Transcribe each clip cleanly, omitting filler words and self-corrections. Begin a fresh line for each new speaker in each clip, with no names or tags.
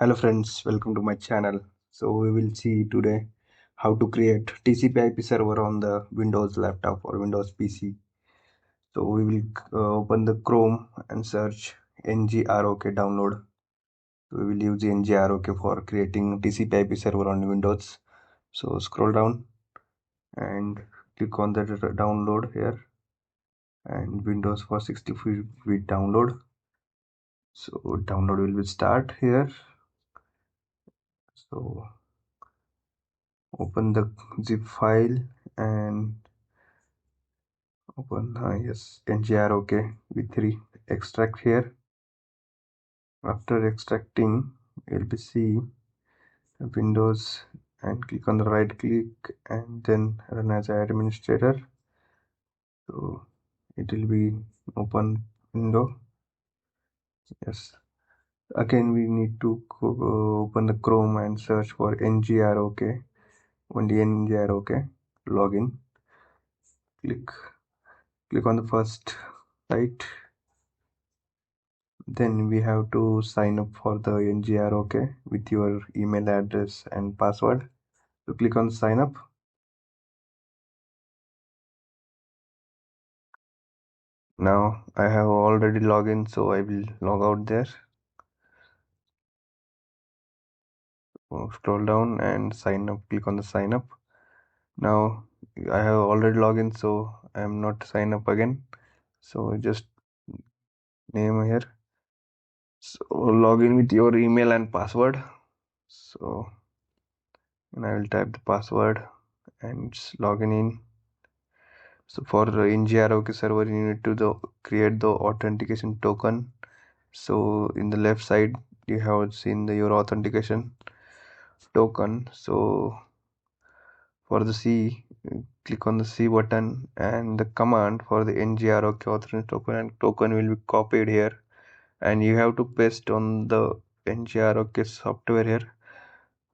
Hello friends, welcome to my channel. So we will see today how to create TCP IP server on the Windows laptop or Windows PC. So we will open the Chrome and search NGROK download. We will use the NGROK for creating TCP IP server on Windows. So scroll down and click on the download here, and Windows for 64-bit download. So download will be start here. So open the zip file and open yes, NGROK v3. Extract here. After extracting, you'll be see the Windows and click on the right click and then run as administrator. So it will be open window. Yes. Again, we need to open the Chrome and search for NGROK. Only NGROK. Login. Click on the first site. Then we have to sign up for the NGROK with your email address and password. So click on sign up. Now I have already logged in, so I will log out there. Scroll down and sign up. Click on the sign up. Now I have already logged in, so I am not sign up again. So just name here. So log in with your email and password. So and I will type the password and log in. So for the NGROK server, you need to create the authentication token. So in the left side, you have seen your authentication token. So for the C, click on the C button, and the command for the NGROK authentication token and token will be copied here, and you have to paste on the NGROK software here.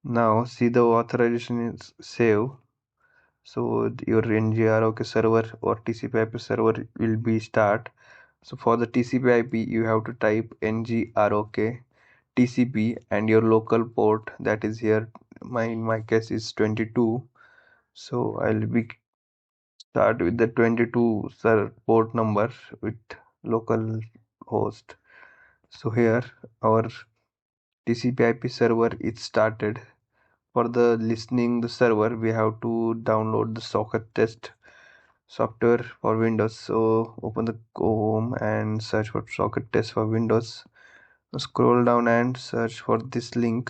Now see the authorization is saved. So your NGROK server or TCP IP server will be start. So for the TCP IP, you have to type NGROK TCP and your local port, that is here. In my case is 22. So I'll be start with the 22 port number with local host. So here our TCP IP server is started. For the listening the server, we have to download the socket test software for Windows. So open the Chrome and search for socket test for Windows. Scroll down and search for this link.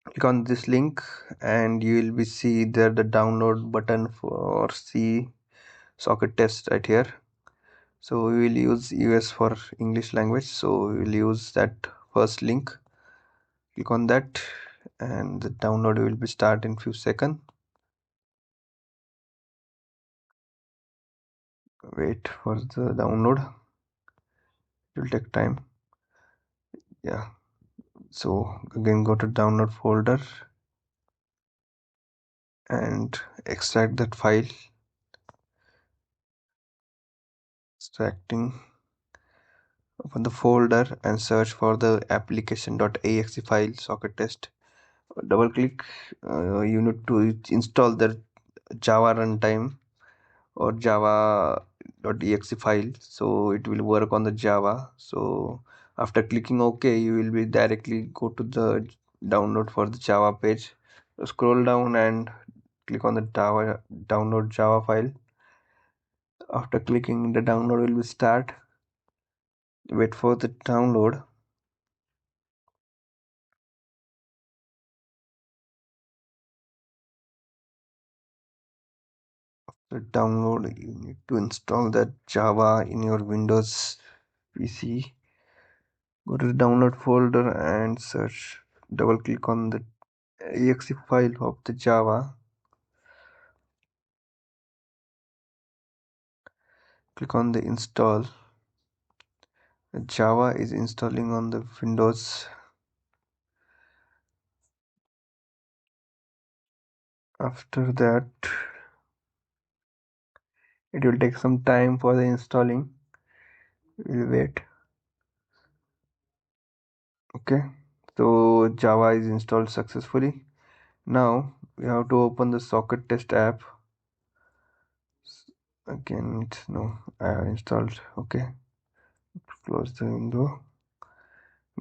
Click on this link and you will be see there the download button for C socket test right here. So we will use US for English language, so we will use that first link. Click on that and the download will be start in few seconds. Wait for the download, it will take time. Yeah, so again go to download folder and extract that file. Extracting. Open the folder and search for the application.exe file socket test. Double click. You need to install the Java runtime or java.exe file, so it will work on the Java. So after clicking OK, you will be directly go to the download for the Java page. So scroll down and click on the download Java file. After clicking, the download will be start. Wait for the download. After download, you need to install that Java in your Windows PC. Go to the download folder and search. Double click on the exe file of the Java. Click on the install. The Java is installing on the Windows. After that, it will take some time for the installing. We'll wait. Okay, so Java is installed successfully. Now we have to open the socket test app. Again, it's no, I have installed. Okay, close the window.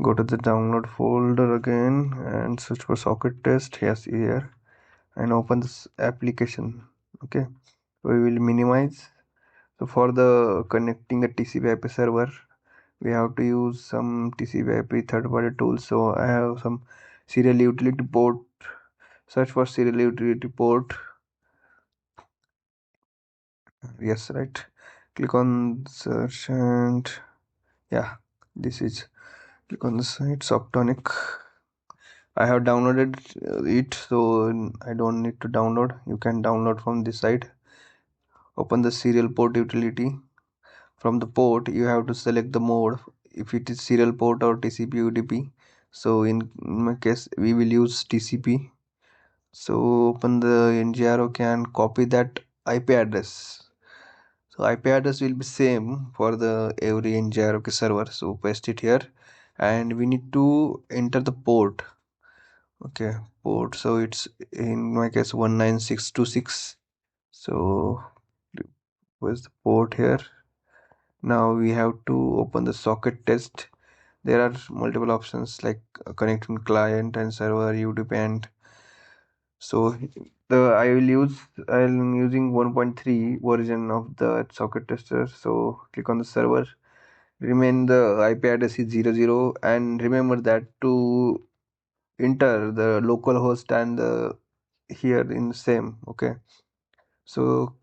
Go to the download folder again and search for socket test. Yes, here, and open this application. Okay, we will minimize. So for the connecting the TCP IP server, we have to use some TCP IP third-party tools. So I have some serial utility port. Search for serial utility port. Yes, right. Click on search and yeah, this is, click on the site Softonic. I have downloaded it, so I don't need to download. You can download from this site. Open the serial port utility. From the port, you have to select the mode, if it is serial port or TCP UDP. So in my case, we will use TCP. So open the NGROK and copy that IP address. So IP address will be same for the every NGROK server. So paste it here, and we need to enter the port. Okay, port. So it's in my case 19626. So where's the port here? Now we have to open the socket test. There are multiple options like connecting client and server, UDP, and so I'm using 1.3 version of the socket tester. So click on the server. Remain the IP address is 00, and remember that to enter the local host and the here in the same. Okay, so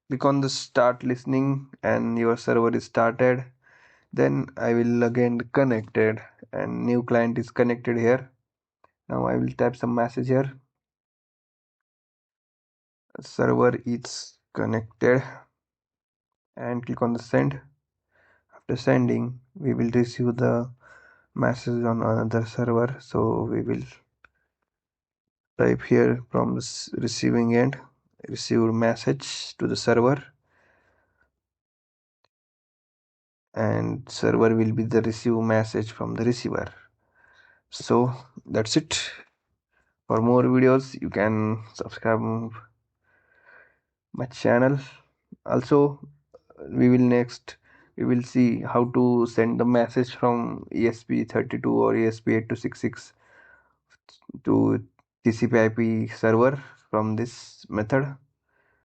click on the start listening and your server is started. Then I will again connected and new client is connected here. Now I will type some message here. Server is connected and click on the send. After sending, we will receive the message on another server. So we will type here from the receiving end, received message to the server, and server will be the receive message from the receiver. So that's it. For more videos, you can subscribe my channel. Also, we will see how to send the message from ESP32 or ESP8266 to TCP IP server from this method.